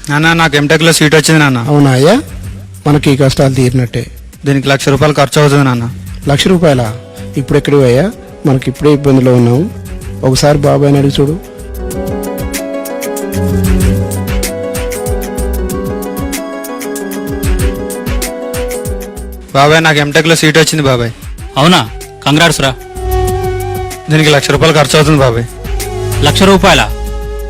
నాన్న నాకు ఎంటెక్లో సీట్ వచ్చింది నాన్న. అవునా అయ్యా, మనకి ఈ కష్టాలు తీరినట్టే. దీనికి ₹1,00,000 ఖర్చు అవుతుంది నాన్న. ₹1,00,000? ఇప్పుడు ఎక్కడికి అయ్యా, మనకి ఇప్పుడే ఇబ్బందిలో ఉన్నాము. ఒకసారి బాబాయ్ని అడిగి చూడు. బాబాయ్ నాకు ఎంటెక్లో సీట్ వచ్చింది బాబాయ్. అవునా, కంగ్రాట్స్ రా. దీనికి ₹1,00,000 ఖర్చు అవుతుంది బాబాయ్. ₹1,00,000?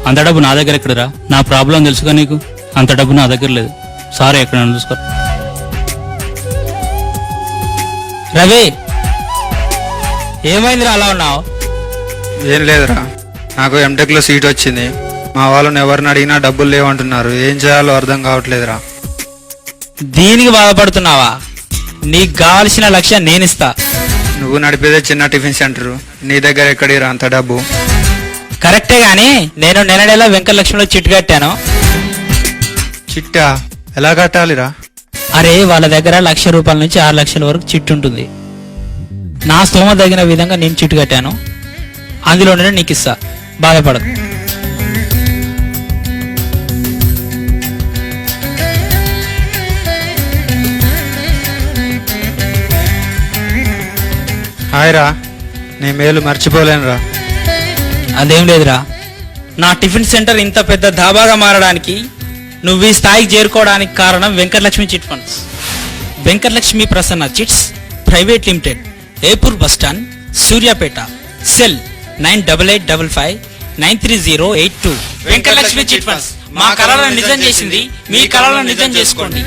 అంత డబ్బు నా దగ్గర ఎక్కడరా? నా ప్రాబ్లం తెలుసుగా నీకు. అంత డబ్బు నా దగ్గర లేదు. సారీ, ఎక్కడ చూసుకో. రవి, ఏమైందిరా అలా ఉన్నావు? ఏం లేదురా, నాకు ఎంటెక్లో సీట్ వచ్చింది. మా వాళ్ళని ఎవరిని అడిగినా డబ్బులు లేవంటున్నారు. ఏం చేయాలో అర్థం కావట్లేదురా. దీనికి బాధపడుతున్నావా? నీకు కావాల్సిన లక్ష్యం నేనిస్తా. నువ్వు నడిపేదే చిన్న టిఫిన్ సెంటర్, నీ దగ్గర ఎక్కడిరా అంత డబ్బు? కరెక్టే గాని నేను నెలనెలా వెంకటలక్ష్మిలో చిట్టు కట్టాను. చిట్టా ఎలా కట్టాలిరా? అరే, వాళ్ళ దగ్గర ₹1,00,000 నుంచి 6 లక్షల వరకు చిట్టు ఉంటుంది. నా స్తోమ తగిన విధంగా నేను చిట్టు కట్టాను. అందులోనే నీకు ఇస్తా, బాధపడదు. హాయ్ రా, నీ మేలు మర్చిపోలేనురా. అదేం లేదురా, నా టిఫిన్ సెంటర్ ఇంత పెద్ద ధాబాగా మారడానికి, నువ్వు ఈ స్థాయికి చేరుకోవడానికి కారణం Venkatalakshmi chit funds. Venkatalakshmi Prasanna chits private limited, Epur bus stand, Suryapet. Cell 9855930882. Venkatalakshmi chit funds మా కలలను నిజం చేసింది, మీ కలలను నిజం చేసుకోండి.